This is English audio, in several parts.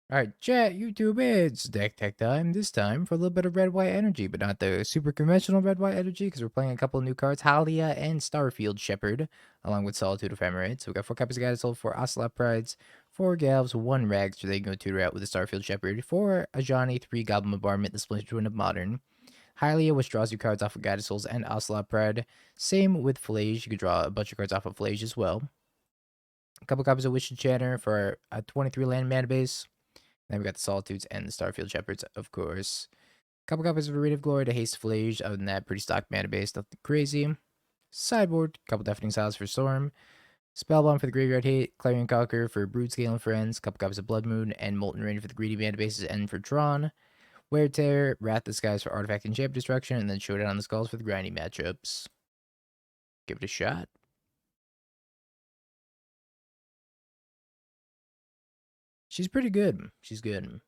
Alright, chat, YouTube, it's deck tech time. This time for a little bit of red-white energy, but not the super conventional red-white energy, because we're playing a couple of new cards, Haliya and Starfield Shepherd, along with Solitude Ephemerate. So we got 4 copies of Nacatl, 4 Ocelot Prides, 4 Galvs, 1 Rags, so they can go tutor out with the Starfield Shepherd, 4 Ajani, 3 Goblin Bombardment, the Splinter Twin of Modern. Haliya, which draws you cards off of Guided Souls and Ocelot Pride. Same with Phlage, you could draw a bunch of cards off of Phlage as well. A couple copies of Wish Enchanter for a 23 land mana base. Then we got the Solitudes and the Starfield Shepherds, of course. A couple copies of Arid of Glory to haste Phlage. Other than that, pretty stock mana base, nothing crazy. Sideboard, couple Deafening Silence for Storm. Spellbomb for the Graveyard Hate. Clarion Conqueror for Broodscale and Friends. Couple copies of Blood Moon and Molten Rain for the greedy mana bases and for Tron. Wear Tear, Wrath the Skies for Artifact and Champ Destruction, and then Showdown on the Skalds for the grindy matchups. Give it a shot. She's pretty good. She's good.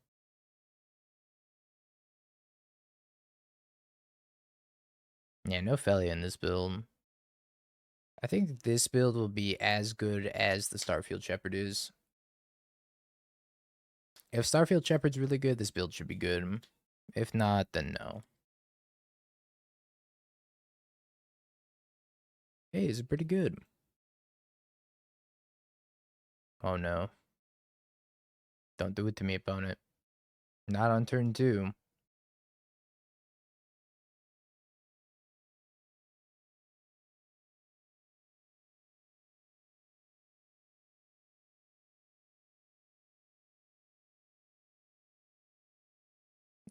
Yeah, no Haliya in this build. I think this build will be as good as the Starfield Shepherd is. If Starfield Shepherd's really good, this build should be good. If not, then no. Hey, is it pretty good? Oh no. Don't do it to me, opponent. Not on turn 2.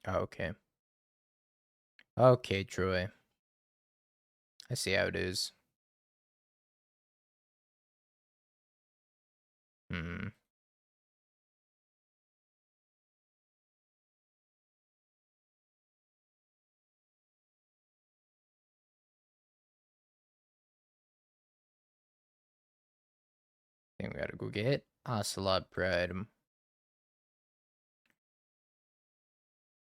Oh, okay. Okay, Troy. I see how it is. Hmm. I think we gotta go get Ocelot Pride.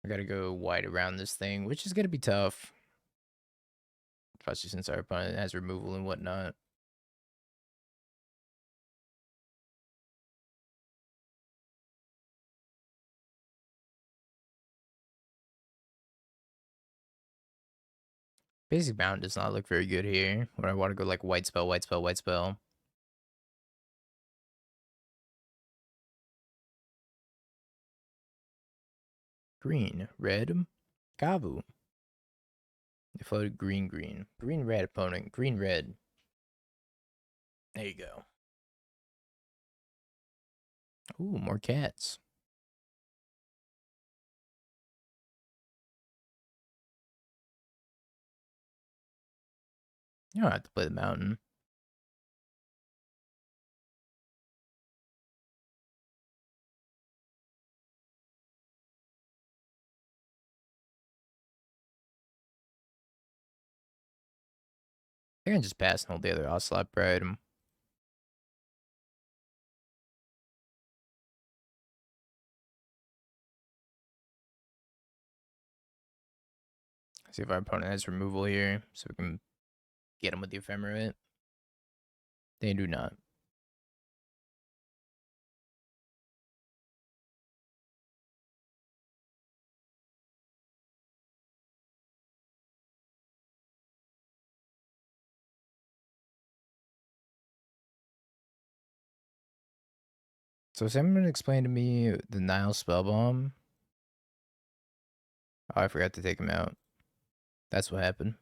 I gotta go wide around this thing, which is gonna be tough. Especially since our opponent has removal and whatnot. Basic Bound does not look very good here. When I want to go like white spell, white spell, white spell. Green, red, Kavu. They floated green, green. Green, red opponent. Green, red. There you go. Ooh, more cats. You don't have to play the mountain. I can just pass and hold the other Ocelot Pride. See if our opponent has removal here, so we can get him with the Ephemerate. They do not. So someone explain to me the Nihil Spellbomb. Oh, I forgot to take him out. That's what happened.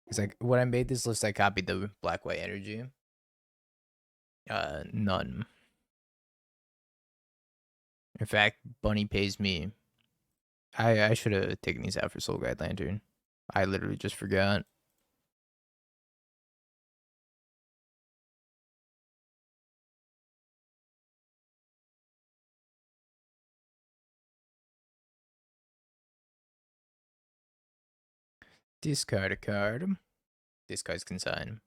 It's like when I made this list, I copied the black-white energy. None. In fact, Bunny pays me. I should have taken these out for Soul Guide Lantern. I literally just forgot. Discard a card. Discard's consign.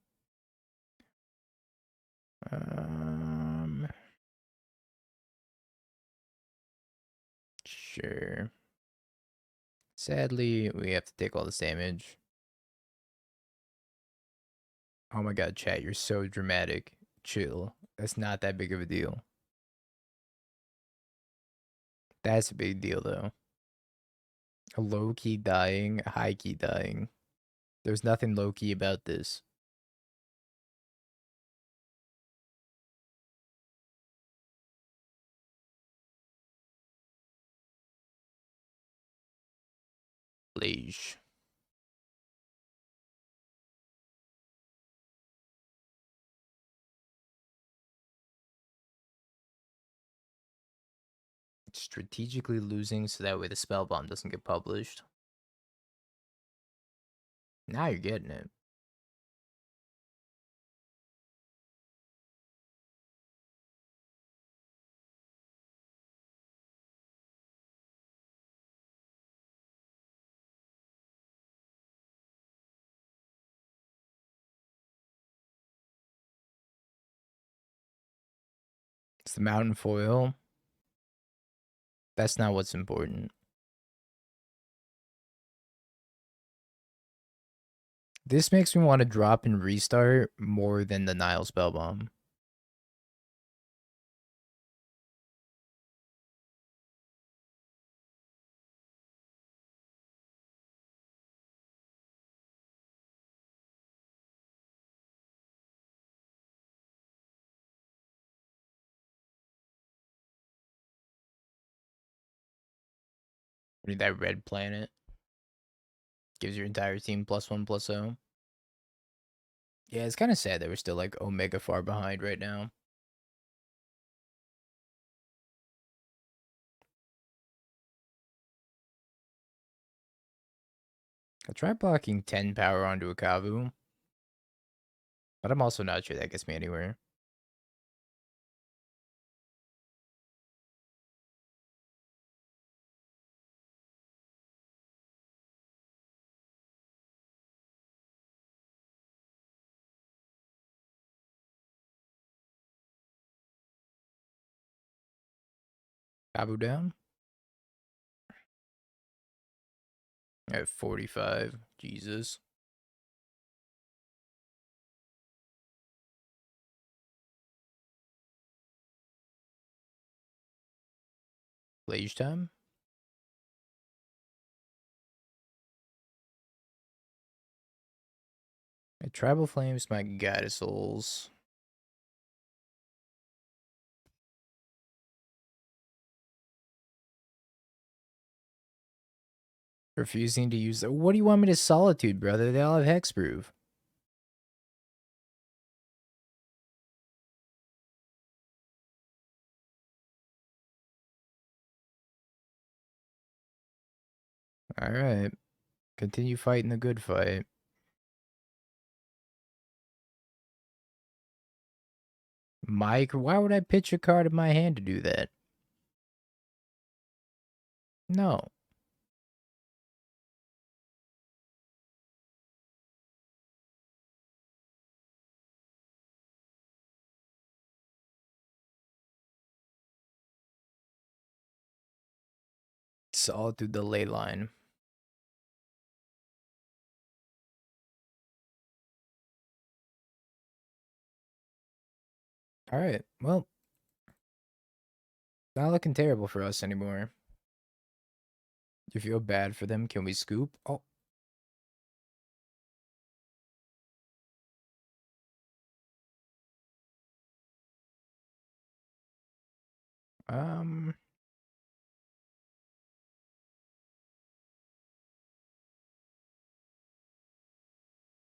Sure. Sadly, we have to take all this damage. Oh my god, chat, you're so dramatic. Chill. That's not that big of a deal. That's a big deal, though. A low-key dying, a high-key dying. There's nothing low-key about this. Phlage. Strategically losing so that way the Spellbomb doesn't get published. Now you're getting it. It's the Mountain Foil. That's not what's important. This makes me want to drop and restart more than the Nihil Spellbomb. I need that red planet. Gives your entire team +1/+0. Yeah, it's kind of sad that we're still like Omega far behind right now. I tried blocking 10 power onto a Kavu, but I'm also not sure that gets me anywhere. Kavu down at 45. Jesus. Phlage time. My Tribal Flames, my Goddess Souls. Refusing to use the. What do you want me to Solitude, brother? They all have Hexproof. Alright. Continue fighting the good fight. Mike, why would I pitch a card in my hand to do that? No. It's all through the ley line. Alright, well. Not looking terrible for us anymore. You feel bad for them? Can we scoop? Oh.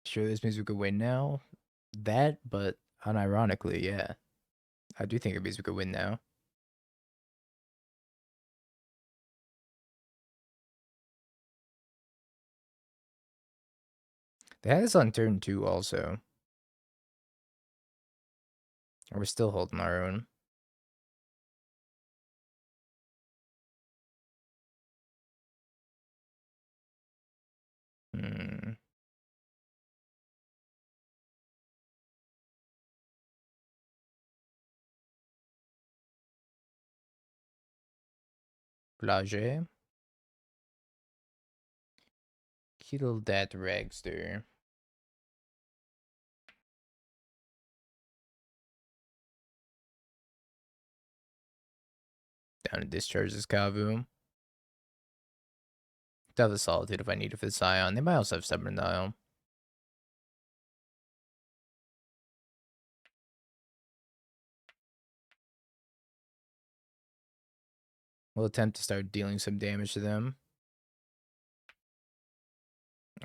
Sure, this means we could win now. That, but unironically, yeah. I do think it means we could win now. They had us on turn 2 also. We're still holding our own. Phlage. Kill that Ragster. Down to discharge this Kavu. To have the Solitude if I need it for the Scion. They might also have Stubborn Nihil. We'll attempt to start dealing some damage to them.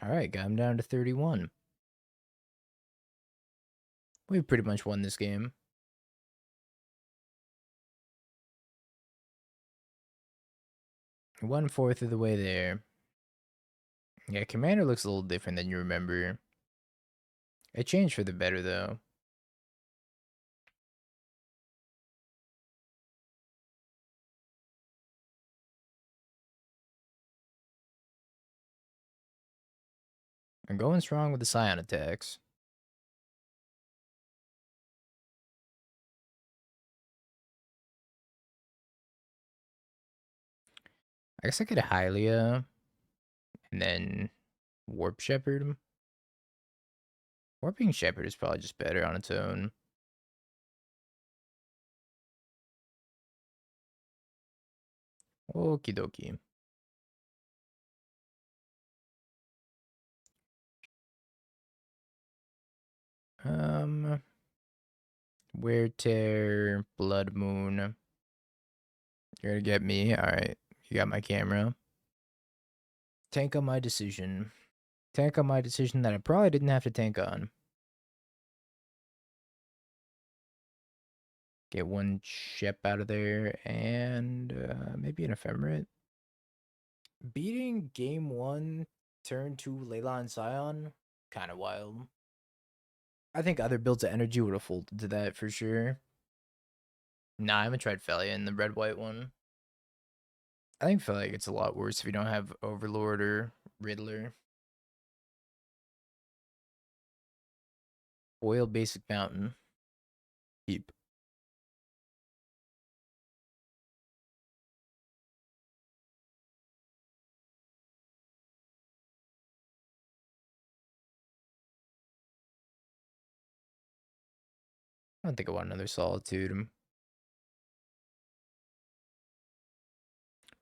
Alright, got him down to 31. We pretty much won this game. One-fourth of the way there. Yeah, Commander looks a little different than you remember. It changed for the better, though. I'm going strong with the Scion attacks. I guess I could Haliya and then Warp Shepherd. Warping Shepherd is probably just better on its own. Okie dokie. Wear Tear, Blood Moon. You're gonna get me? Alright. You got my camera. Tank on my decision. Tank on my decision that I probably didn't have to tank on. Get one ship out of there and maybe an Ephemerate. Beating game 1, turn 2 Layla and Scion, kind of wild. I think other builds of energy would have folded to that for sure. Nah, I haven't tried Felia in the red-white one. I think Felia gets a lot worse if you don't have Overlord or Riddler. Oil Basic Mountain. Keep. I don't think I want another Solitude.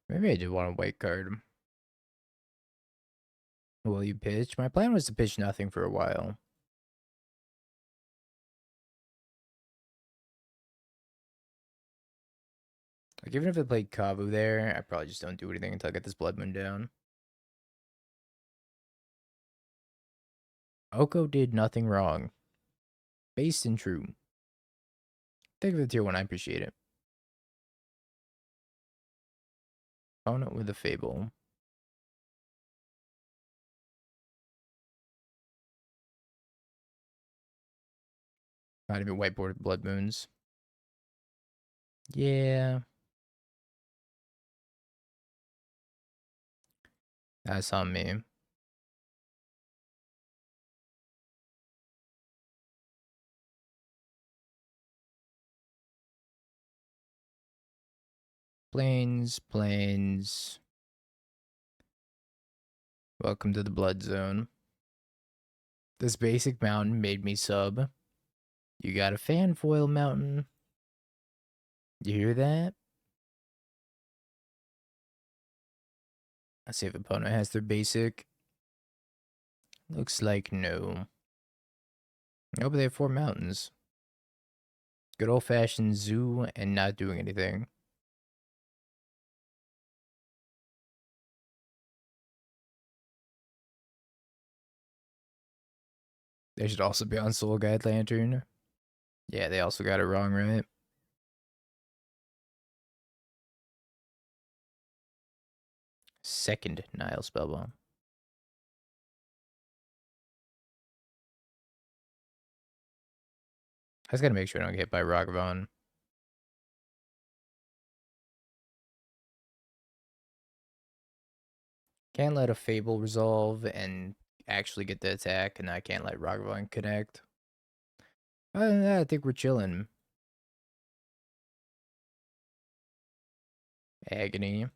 Maybe I do want a white card. Will you pitch? My plan was to pitch nothing for a while. Like, even if I played Kavu there, I probably just don't do anything until I get this Blood Moon down. Oko did nothing wrong. Based and true. Thank you for the tier 1, I appreciate it. Opponent with a Fable. Not even whiteboard with Blood Moons. Yeah. That's on me. Plains, plains. Welcome to the Blood Zone. This basic mountain made me sub. You got a Fanfoil mountain. You hear that? Let's see if opponent has their basic. Looks like no. Oh, but they have 4 mountains. Good old-fashioned zoo and not doing anything. They should also be on Soul Guide Lantern. Yeah, they also got it wrong, right? Second Nihil Spellbomb. I just gotta make sure I don't get hit by Ragavan. Can't let a Fable resolve and actually get the attack, and I can't let Ragavan connect. Other than that, I think we're chilling. Agony.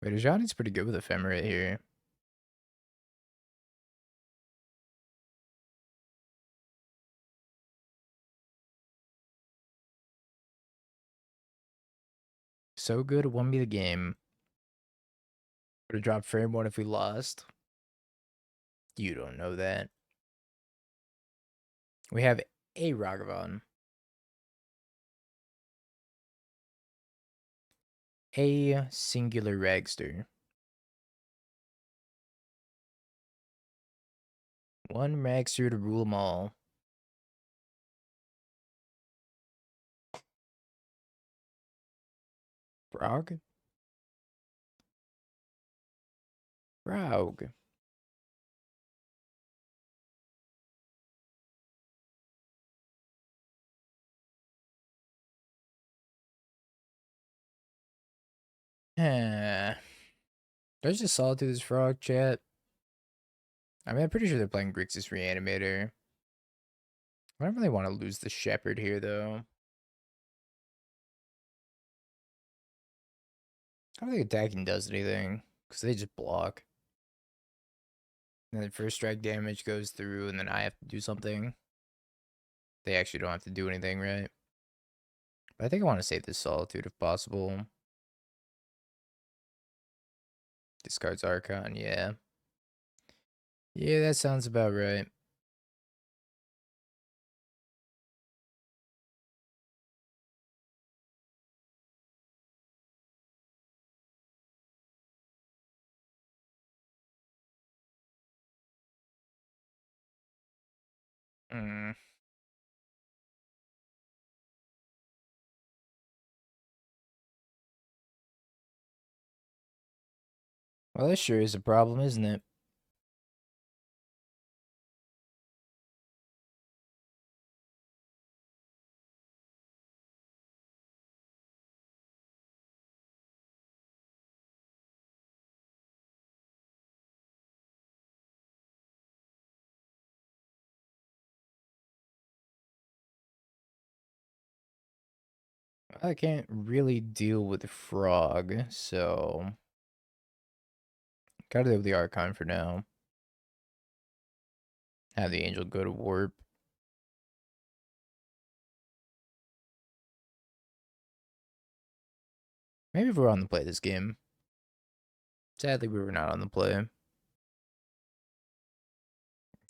Wait, Ajani's pretty good with Ephemerate here. So good, it won me the game. Would have dropped frame one if we lost. You don't know that. We have a Ragavan. A singular Ragster. One Ragster to rule them all. Frog? Frog. There's just Solitude's Frog, chat. I mean, I'm pretty sure they're playing Grixis Reanimator. I don't really want to lose the Shepherd here, though. I don't think attacking does anything, because they just block. And then first strike damage goes through, and then I have to do something. They actually don't have to do anything, right? But I think I want to save this Solitude if possible. Discards Archon, yeah. Yeah, that sounds about right. Hmm. Well, that sure is a problem, isn't it? I can't really deal with the Frog, so gotta deal with the Archon for now. Have the Angel go to Warp. Maybe if we're on the play this game. Sadly, we were not on the play.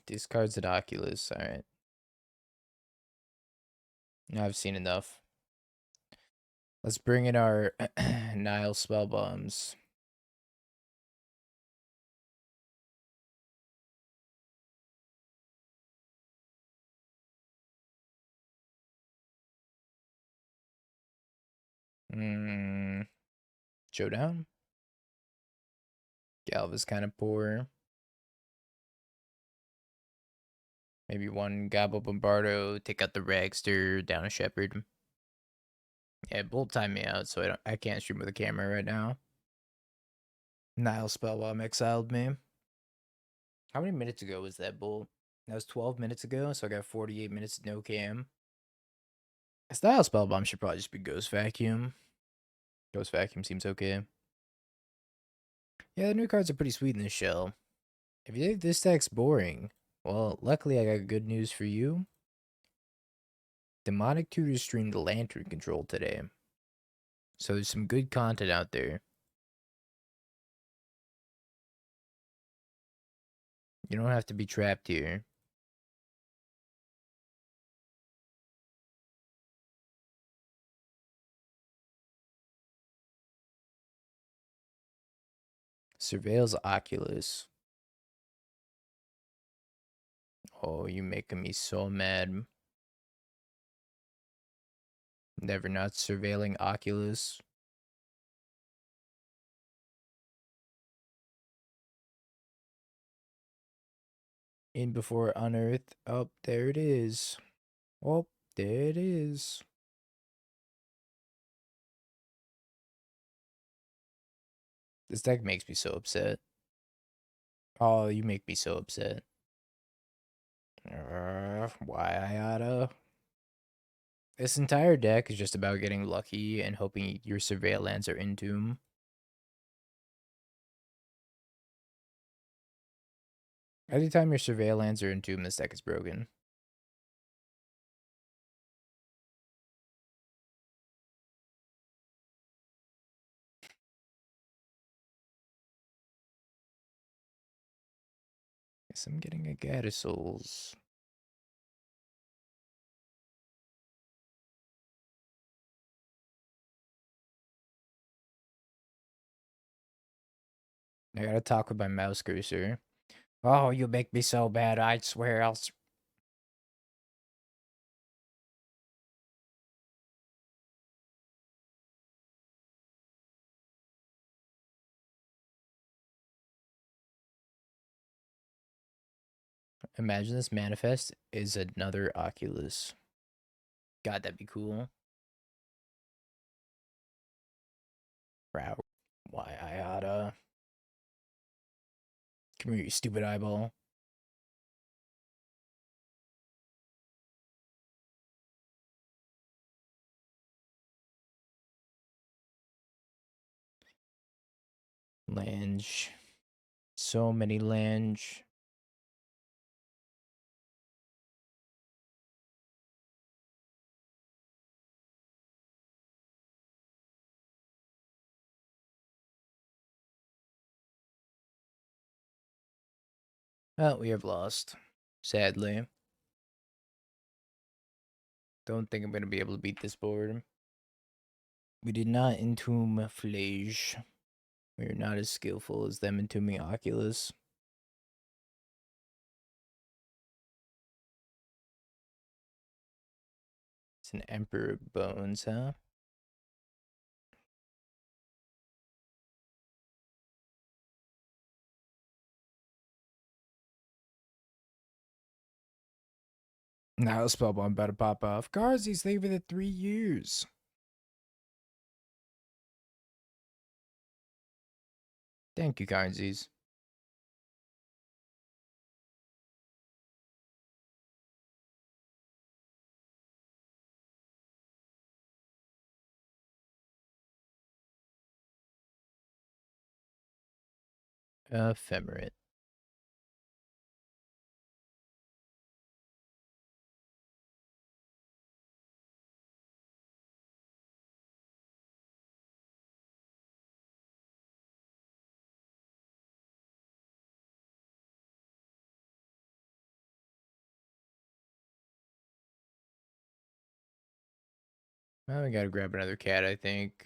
Discards at Oculus, alright. Now I've seen enough. Let's bring in our Nihil Spellbombs. Showdown? Galv is kind of poor. Maybe one Goblin Bombardment, take out the Ragster, down a Shepherd. Yeah, Bolt time me out, so I can't stream with a camera right now. Nihil Spellbomb exiled me. How many minutes ago was that Bolt? That was 12 minutes ago, so I got 48 minutes no cam. Nihil Spellbomb should probably just be Ghost Vacuum. Ghost Vacuum seems okay. Yeah, the new cards are pretty sweet in this shell. If you think this deck's boring, well, luckily I got good news for you. Demonic Tutor streamed Lantern Control today. So there's some good content out there. You don't have to be trapped here. Surveils Oculus. Oh, you making me so mad. Never not surveilling Oculus. In before Unearth. Oh, there it is. Oh, there it is. This deck makes me so upset. Oh, you make me so upset. Why I oughta? This entire deck is just about getting lucky and hoping your Surveil lands are Entomb. Anytime your Surveil lands are Entomb, this deck is broken. Guess I'm getting a Gata Souls. I gotta talk with my mouse cursor. Oh, you make me so bad, I swear I'll... Imagine this manifest is another Oculus. God, that'd be cool. Wow. Why, I oughta... Come here, you stupid eyeball. Lange. So many Lange. Well, we have lost. Sadly. Don't think I'm gonna be able to beat this board. We did not entomb Phlage. We are not as skillful as them entombing Oculus. It's an Emperor Bones, huh? Now Spellbomb about to pop off. Garzy's leaving it 3 years. Thank you, Garzy's. Ephemerate. Well, we gotta grab another cat, I think.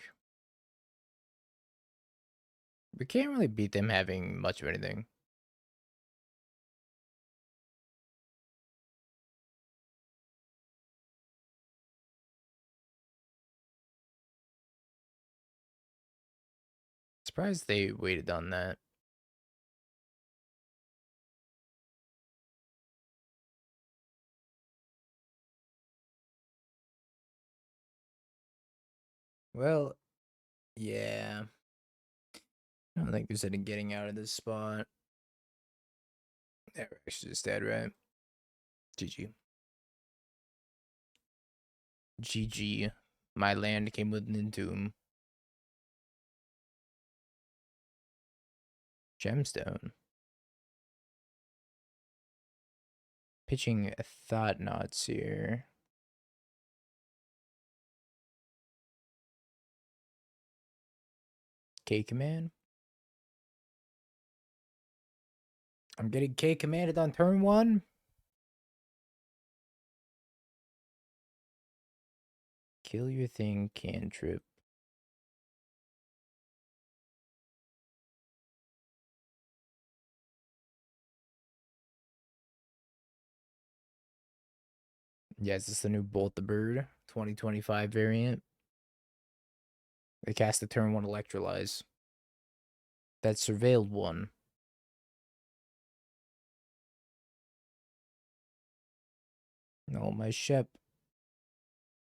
We can't really beat them having much of anything. Surprised they waited on that. Well, yeah. I don't think there's any getting out of this spot. Yeah, we're actually just dead, right? GG. GG. My land came with an entomb. Gemstone. Pitching Thought Knots here. K command. I'm getting K commanded on turn 1. Kill your thing, cantrip. Yeah, is this the new Bolt the Bird 2025 variant? They cast the turn 1 Electrolyze. That surveilled one. No, my ship.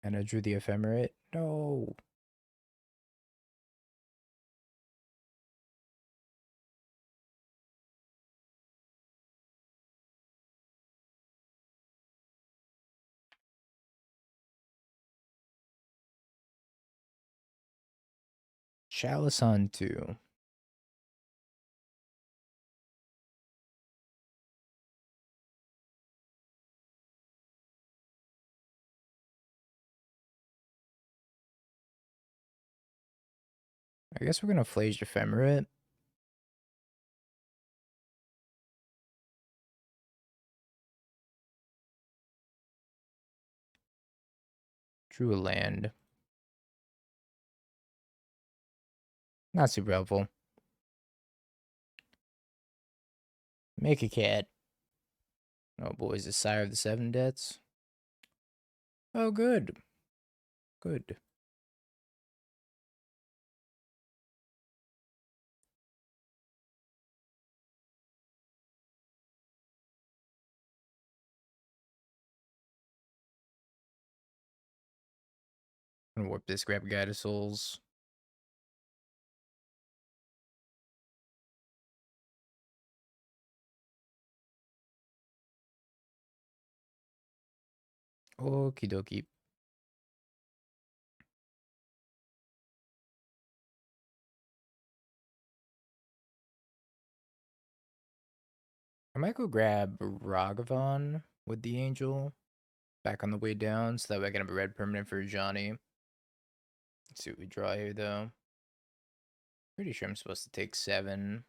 And I drew the Ephemerate. No. Chalice on 2. I guess we're gonna Phlage Ephemerate. Drew a land. Not super helpful. Make a cat. Oh boy, is the Sire of the Seven Deaths? Oh, good. Good. I'm gonna warp this, grab a Guide of Souls. Okie dokie. I might go grab Ragavan with the Angel back on the way down, so that way I can have a red permanent for Ajani. Let's see what we draw here, though. Pretty sure I'm supposed to take 7.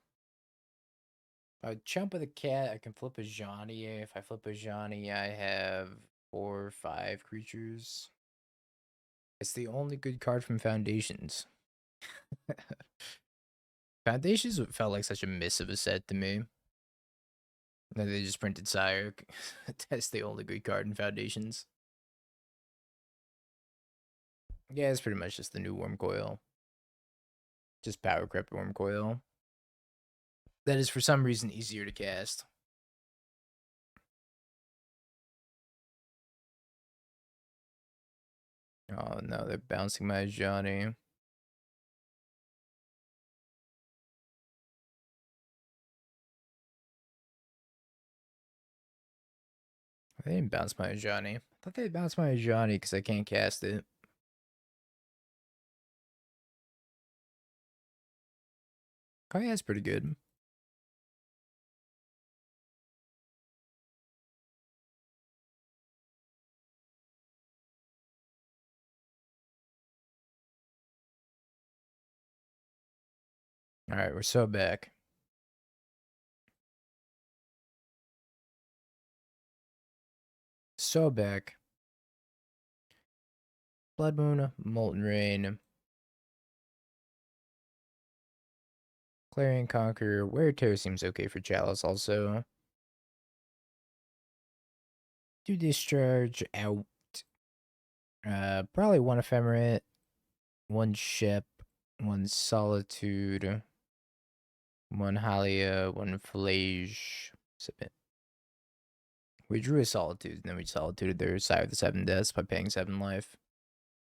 If I chump with a cat, I can flip a Ajani. If I flip a Ajani, I have 4 or 5 creatures. It's the only good card from Foundations. Foundations felt like such a miss of a set to me. That they just printed Sire. That's the only good card in Foundations. Yeah, it's pretty much just the new Worm Coil. Just Power Crept Worm Coil. That is for some reason easier to cast. Oh no, they're bouncing my Ajani. They didn't bounce my Ajani. I thought they bounced my Ajani because I can't cast it. Oh yeah, it's pretty good. Alright, we're so back. So back. Blood Moon, Molten Rain. Clarion Conqueror. Wear Tear seems okay for Chalice also. Do Discharge out. Probably 1 Ephemerate, 1 Ship, 1 Solitude, 1 Haliya, 1 Phlage. Submit. We drew a Solitude, and then we Solituded their Sire of the Seven Deaths by paying 7 life.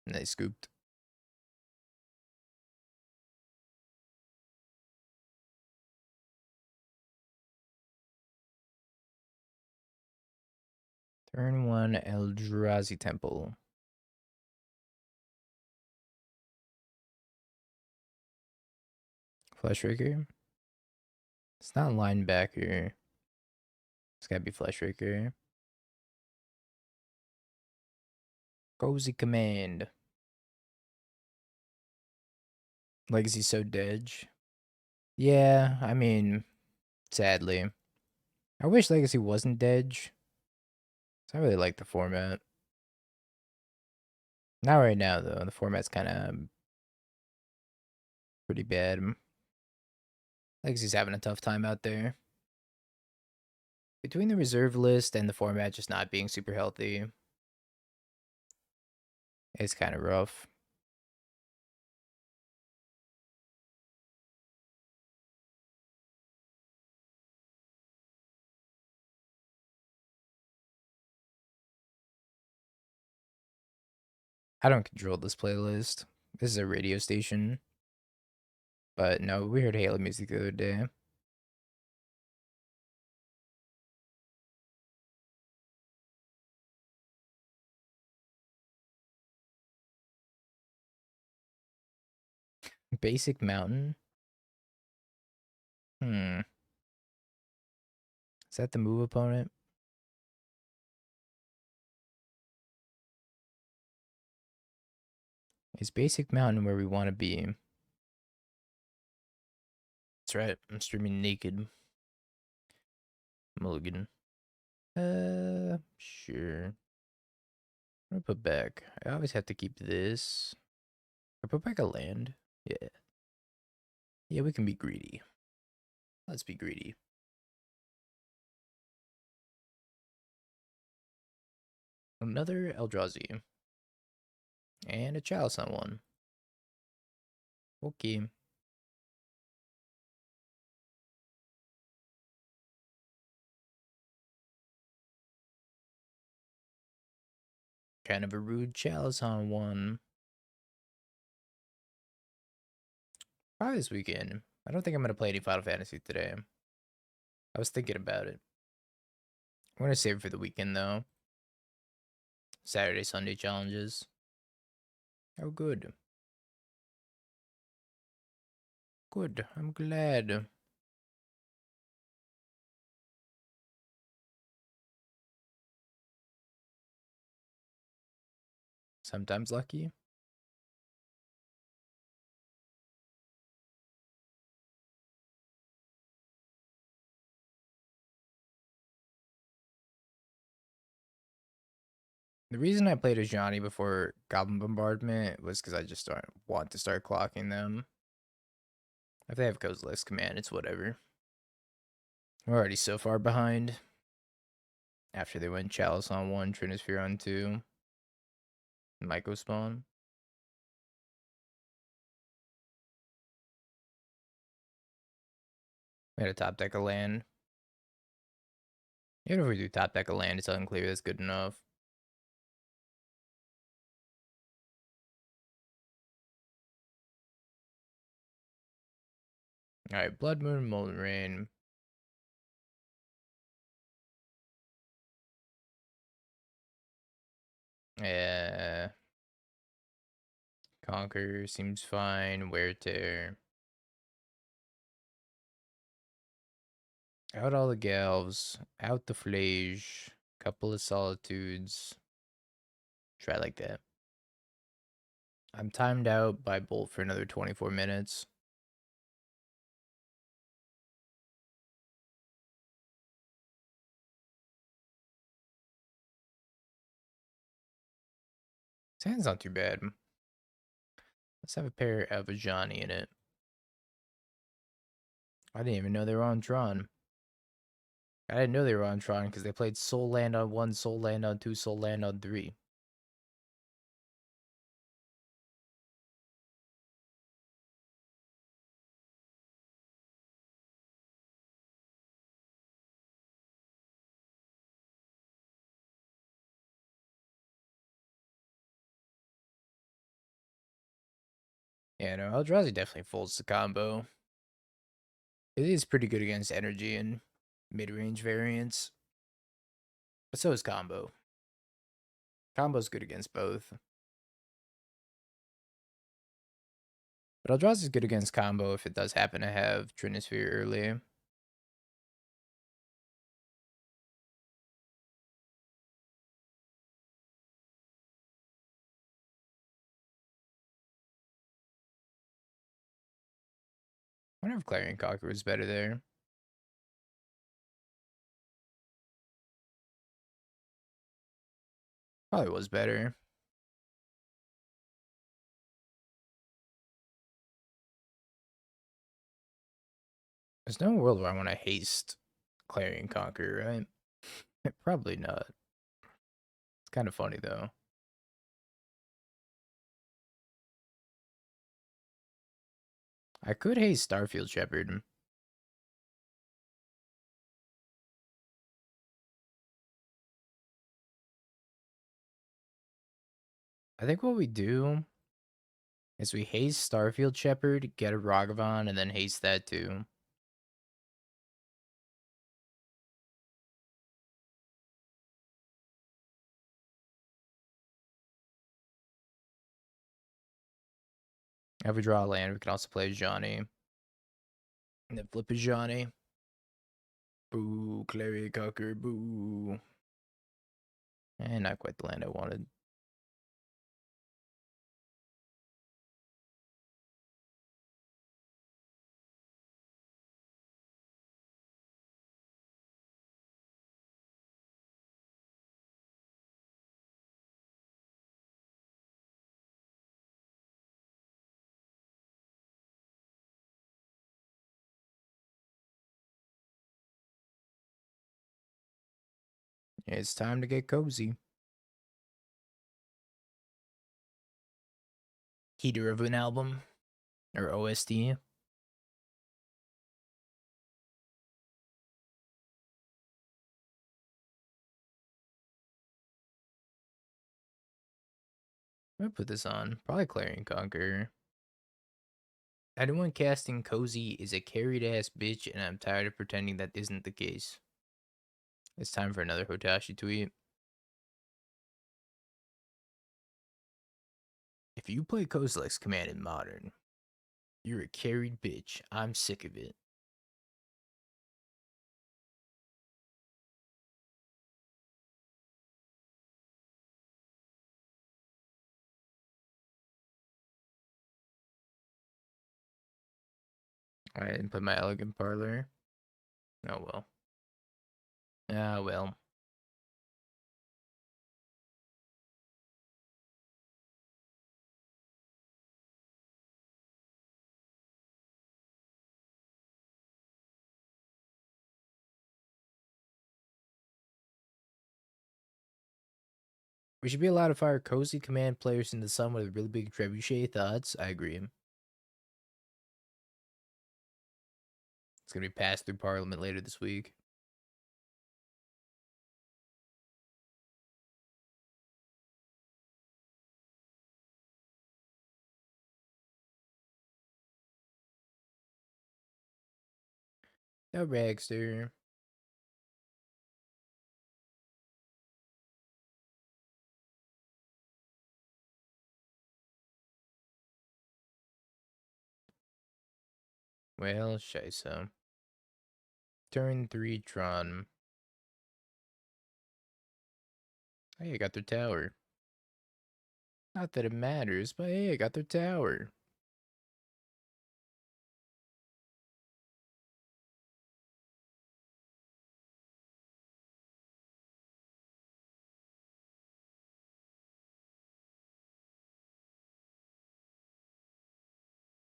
And they scooped. Turn 1 Eldrazi Temple. Fleshraker. It's not linebacker. It's gotta be Fleshraker. Cozy Command. Legacy so dead. Yeah, I mean, sadly. I wish Legacy wasn't dead. I really like the format. Not right now, though. The format's kind of pretty bad. Legacy's having a tough time out there. Between the reserve list and the format just not being super healthy, it's kind of rough. I don't control this playlist. This is a radio station. But no, we heard Halo music the other day. Basic Mountain? Hmm. Is that the move opponent? Is Basic Mountain where we want to be? That's right. I'm streaming naked. Mulligan. Sure. I'm gonna put back. I always have to keep this. I put back a land. Yeah. Yeah, we can be greedy. Let's be greedy. Another Eldrazi. And a Chalice on one. Okay. Kind of a rude Chalice on one. Probably this weekend. I don't think I'm going to play any Final Fantasy today. I was thinking about it. I'm going to save it for the weekend, though. Saturday, Sunday challenges. Oh, good. Good. I'm glad. Sometimes lucky. The reason I played Ajani before Goblin Bombardment was because I just don't want to start clocking them. If they have Kozilek's command, it's whatever. We're already so far behind. After they went Chalice on 1, Trinisphere on 2. Myco spawn. We had a top deck of land. Even if we do top deck of land, it's unclear that's good enough. Alright, Blood Moon, Molten Rain. Yeah. Conquer seems fine. Wear Tear. Out all the Galves. Out the Phlage. Couple of Solitudes. Try like that. I'm timed out by Bolt for another 24 minutes. This hand's not too bad. Let's have a pair of Ajani in it. I didn't even know they were on Tron. I didn't know they were on Tron because they played Soul Land on 1, Soul Land on 2, Soul Land on 3. Yeah, no, Eldrazi definitely folds the combo. It is pretty good against energy and mid-range variants. But so is combo. Combo's good against both. But Eldrazi is good against combo if it does happen to have Trinisphere early. I wonder if Clarion Conqueror was better there. Probably was better. There's no world where I want to haste Clarion Conqueror, right? Probably not. It's kind of funny, though. I could haste Starfield Shepherd. I think what we do is we haste Starfield Shepherd, get a Ragavan, and then haste that too. If we draw a land, we can also play Ajani. And then flip Ajani. Boo, Clarion Conqueror, boo. And not quite the land I wanted. It's time to get cozy. Heater of an album or OST. I'm gonna put this on. Probably Clarion Conqueror. Anyone casting cozy is a carried ass bitch, and I'm tired of pretending that isn't the case. It's time for another Hotashi tweet. If you play Kozilek's command in Modern, you're a carried bitch. I'm sick of it. I didn't put my Elegant Parlor. Oh well. Ah well. We should be allowed to fire cozy command players into the sun with really big trebuchet thoughts. I agree. It's gonna be passed through Parliament later this week. No Ragster. Well, Shiso. Turn 3 Tron. Hey, I got their tower. Not that it matters, but hey, I got their tower.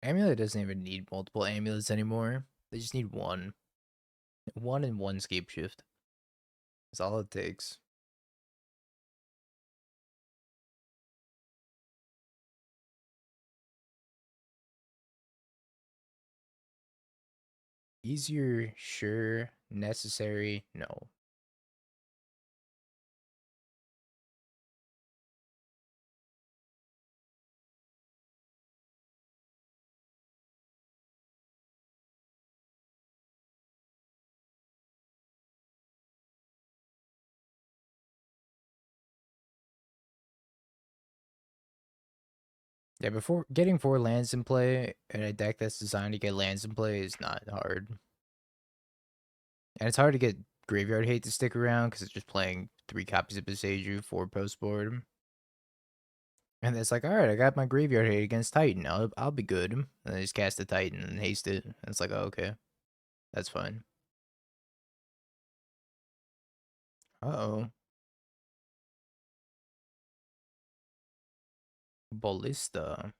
Amulet doesn't even need multiple amulets anymore. They just need one. One and one scape shift. That's all it takes. Easier, sure. Necessary, no. Yeah, before getting 4 lands in play in a deck that's designed to get lands in play is not hard. And it's hard to get Graveyard Hate to stick around because it's just playing 3 copies of Beseju for post-board. And it's like, alright, I got my Graveyard Hate against Titan. I'll be good. And I just cast the Titan and haste it. And it's like, oh, okay. That's fine. Uh-oh. Ballista.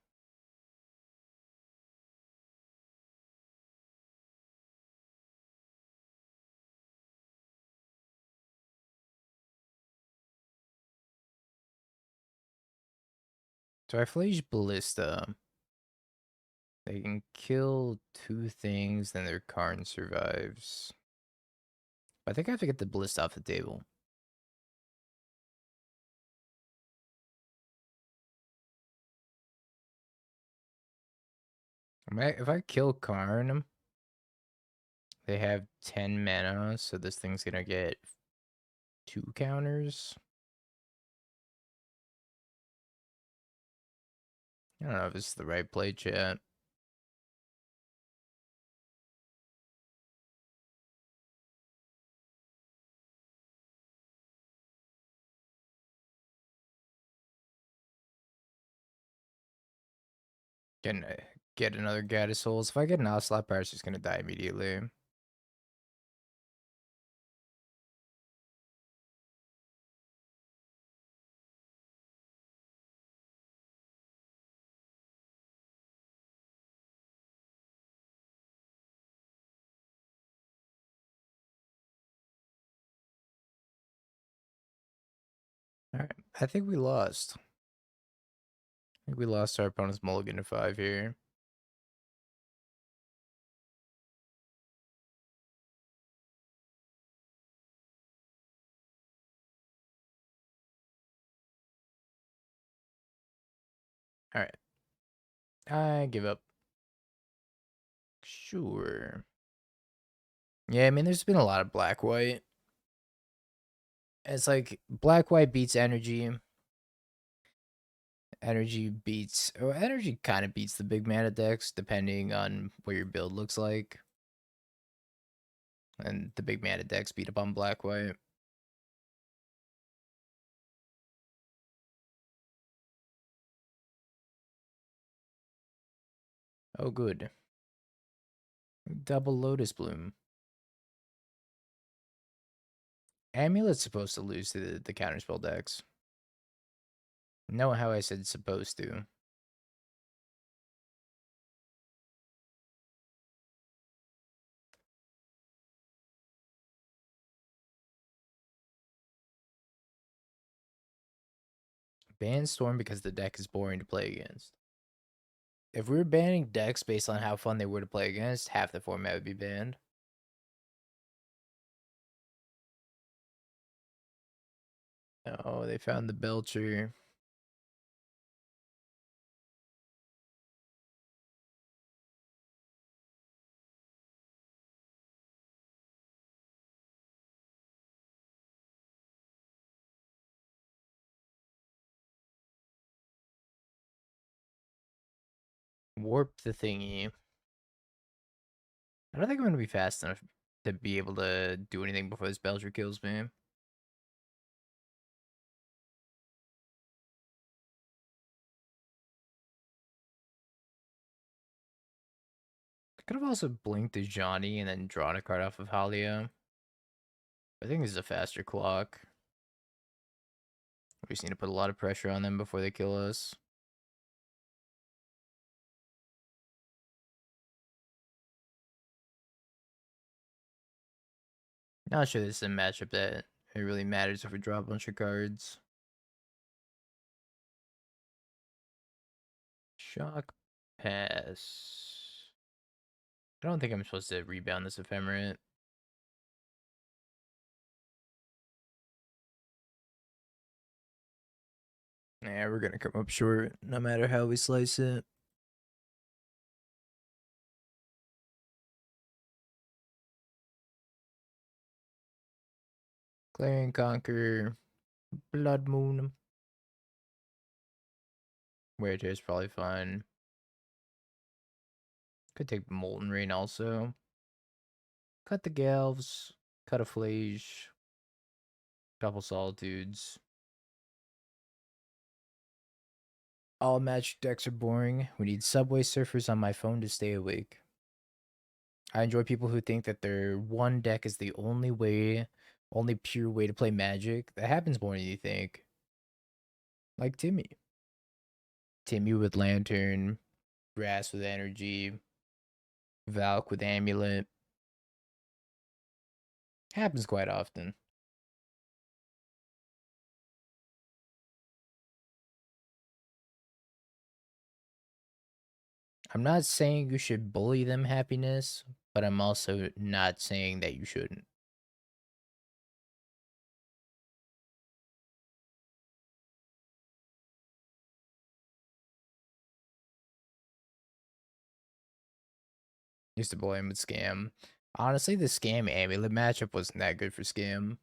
So I Phlage Ballista. They can kill 2 things, then their Karn survives. I think I have to get the Ballista off the table. If I kill Karn, they have 10 mana, so this thing's gonna get 2 counters. I don't know if this is the right play, chat. Can I get another Gaddis Souls? If I get an Ocelot Pride, she's gonna die immediately. I think we lost. I think we lost our opponent's mulligan to 5 here. Alright. I give up. Sure. Yeah, I mean, there's been a lot of black-white. It's like black-white beats energy. Energy beats... Oh, energy kind of beats the big mana decks, depending on what your build looks like. And the big mana decks beat up on black-white. Oh, good. Double Lotus Bloom. Amulet's supposed to lose to the counterspell decks. Know how I said supposed to. Ban Storm because the deck is boring to play against. If we were banning decks based on how fun they were to play against, half the format would be banned. Oh, they found the Belcher. Warp the thingy. I don't think I'm going to be fast enough to be able to do anything before this Belcher kills me. I could have also blinked Ajani and then drawn a card off of Haliya. I think this is a faster clock. We just need to put a lot of pressure on them before they kill us. Not sure this is a matchup that it really matters if we draw a bunch of cards. Shock pass. I don't think I'm supposed to rebound this Ephemerate. Yeah, we're gonna come up short no matter how we slice it. Clarion Conqueror, Blood Moon. Wear Tear is probably fine. Could take Molten Rain also. Cut the Galves, cut a Phlage, couple Solitudes. All Magic decks are boring. We need Subway Surfers on my phone to stay awake. I enjoy people who think that their one deck is the only way, only pure way to play Magic. That happens more than you think. Like Timmy. Timmy with Lantern, Grass with Energy, Valk with Amulet. Happens quite often. I'm not saying you should bully them happiness, but I'm also not saying that you shouldn't. Used to bully him with Scam. Honestly, the Scam Amulet matchup wasn't that good for Scam.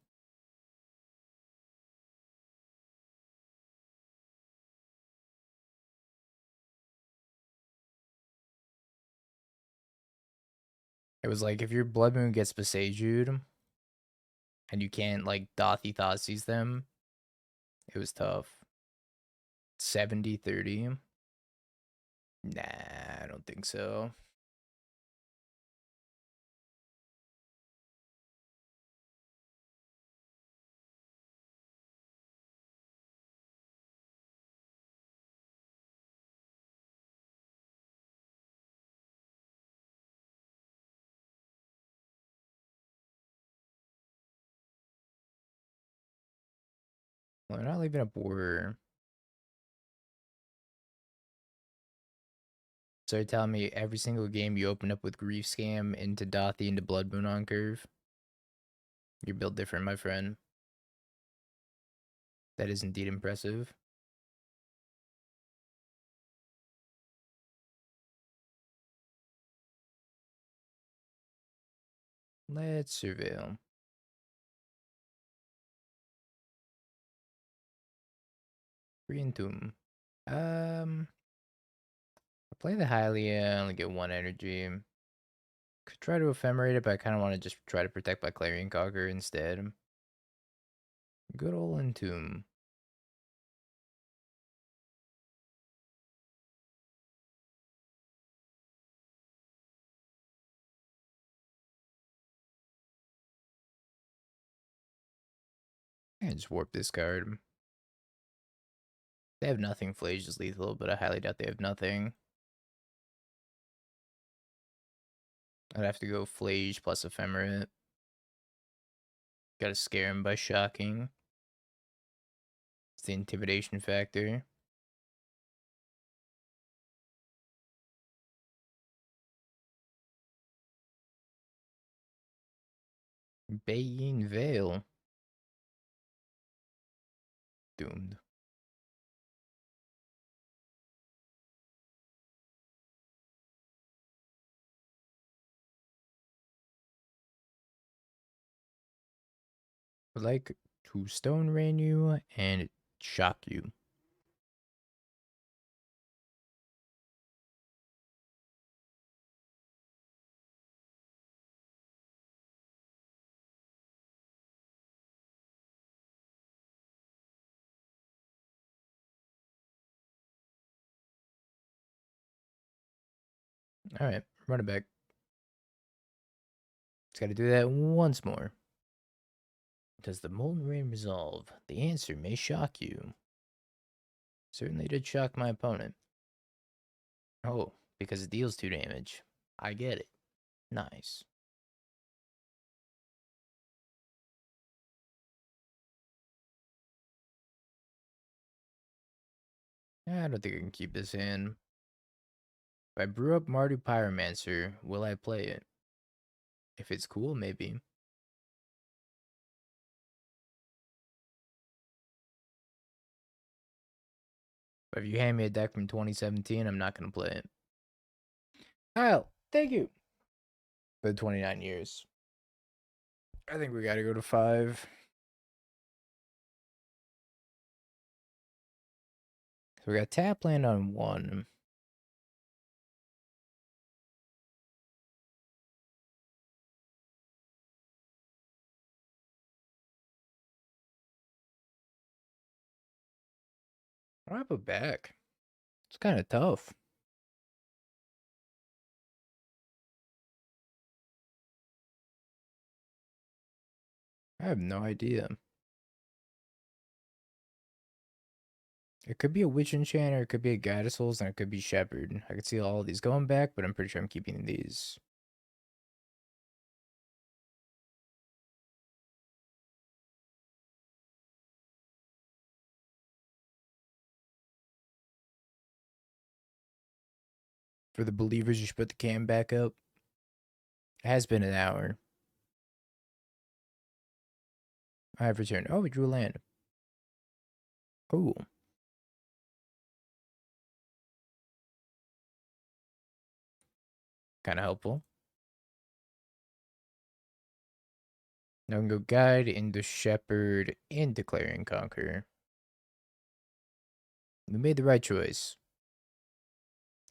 It was like if your Blood Moon gets Besaju'd and you can't like Dothy Thoughtseize them, it was tough. 70-30. Nah, I don't think so. Well, they're not leaving a border. So you're telling me every single game you open up with Grief Scam into Dothy into Blood Moon on curve? You're built different, my friend. That is indeed impressive. Let's surveil. Green Tomb. I play the Haliya, I only get 1 energy. Could try to Ephemerate it, but I kind of want to just try to protect my Clarion Conqueror instead. Good old Entomb. I just warp this card. They have nothing. Phlage is lethal, but I highly doubt they have nothing. I'd have to go Phlage plus Ephemerate. Gotta scare him by shocking. It's the intimidation factor. Bayeen Veil. Doomed. Would like to Stone Rain you and shock you. Alright, run it back. Just gotta do that once more. Does the Molten Rain resolve? The answer may shock you. Certainly did shock my opponent. Oh, because it deals 2 damage. I get it. Nice. I don't think I can keep this in. If I brew up Mardu Pyromancer, will I play it? If it's cool, maybe. But if you hand me a deck from 2017, I'm not going to play it. Kyle, thank you for the 29 years. I think we got to go to 5. So we got tap land on 1. What do I put back? It's kind of tough. I have no idea. It could be a Witch Enchanter, it could be a Guide of Souls, and it could be Shepherd. I could see all of these going back, but I'm pretty sure I'm keeping these. For the believers, you should put the cam back up. It has been an hour. I have returned. Oh, we drew a land. Cool. Kind of helpful. Now we can go Guide into Shepherd into Clarion Conqueror. We made the right choice.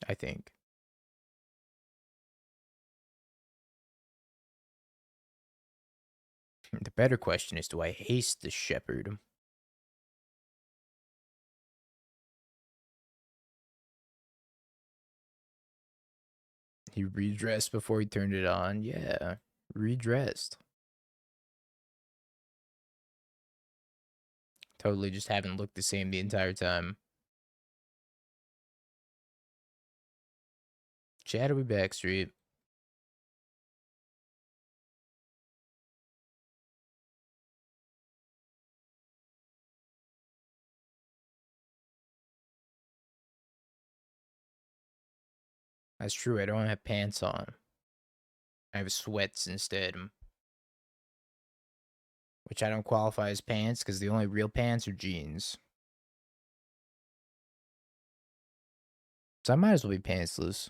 I think. The better question is, do I haste the Shepherd? He redressed before he turned it on. Yeah, redressed. Totally just haven't looked the same the entire time. Shadowy Backstreet. That's true. I don't have pants on. I have sweats instead. Which I don't qualify as pants because the only real pants are jeans. So I might as well be pantsless.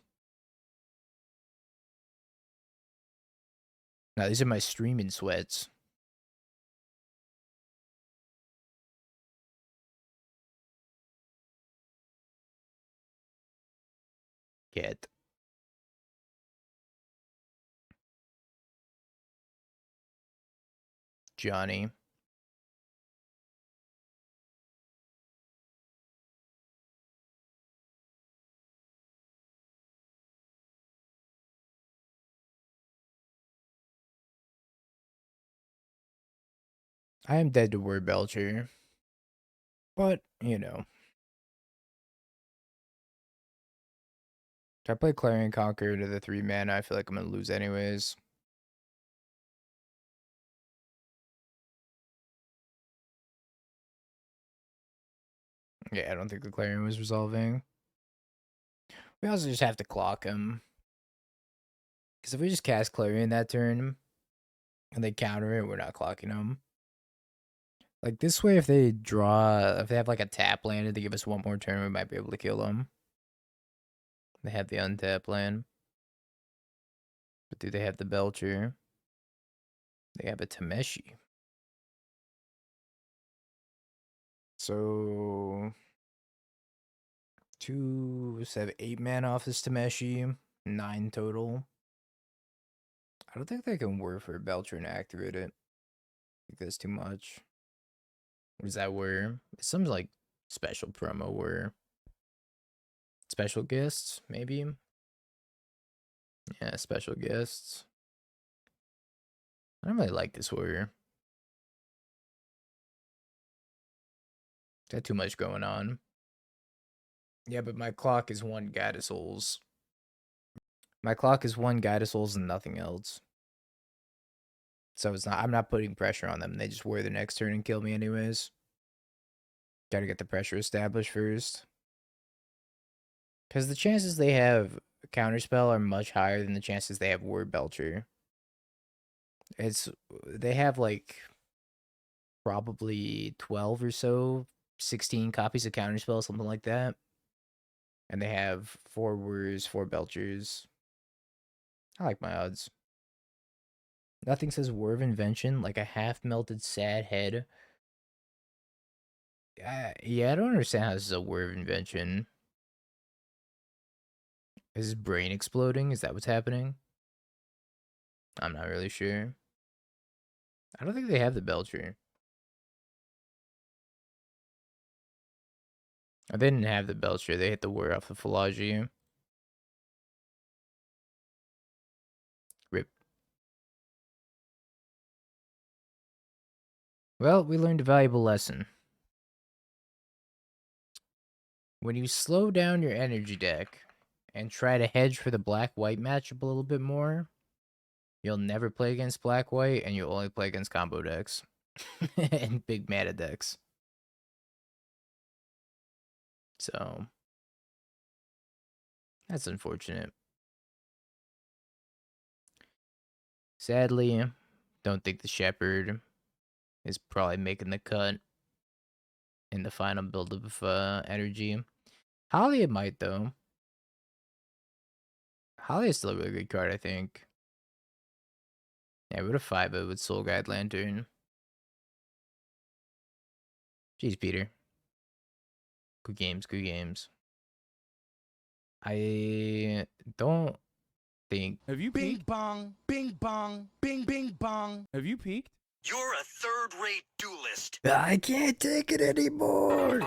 Now, these are my streaming sweats. Get. Johnny. I am dead to word Belcher. But, you know. If I play Clarion Conqueror to the 3 mana, I feel like I'm going to lose anyways. Yeah, I don't think the Clarion was resolving. We also just have to clock him. Because if we just cast Clarion that turn, and they counter it, we're not clocking them. Like, this way, if they have, like, a tap land and they give us one more turn, we might be able to kill them. They have the untap land. But do they have the Belcher? They have a Tameshi. So 2, 7, 8 mana off this Tameshi. 9 total. I don't think they can work for Belcher and activate it. I think that's too much. What does that wear? It's some like special promo where special guests, maybe. Yeah, special guests. I don't really like this warrior. Got too much going on. Yeah, but my clock is 1 Guide Souls. My clock is 1 Guide Souls and nothing else. So it's not. I'm not putting pressure on them. They just wear the next turn and kill me anyways. Gotta get the pressure established first. Because the chances they have counterspell are much higher than the chances they have word Belcher. They have like probably 12 or so, 16 copies of counterspell, something like that. And they have 4 words, 4 Belchers. I like my odds. Nothing says War of Invention, like a half-melted sad head. Yeah, I don't understand how this is a War of Invention. Is his brain exploding? Is that what's happening? I'm not really sure. I don't think they have the Belcher. Oh, they didn't have the Belcher. They hit the War off the Phlage. Rip. Well, we learned a valuable lesson. When you slow down your energy deck and try to hedge for the black-white matchup a little bit more, you'll never play against black-white, and you'll only play against combo decks. And big mana decks. So, that's unfortunate. Sadly, don't think the Shepherd is probably making the cut in the final build of energy. Haliya might, though. Haliya is still a really good card, I think. Yeah, we would have 5 with Soul Guide Lantern. Jeez, Peter. Good games, good games. I don't think. Have you Bing peaked? bong, bing bong, bing bing bong. Have you peaked? You're a third-rate duelist. I can't take it anymore.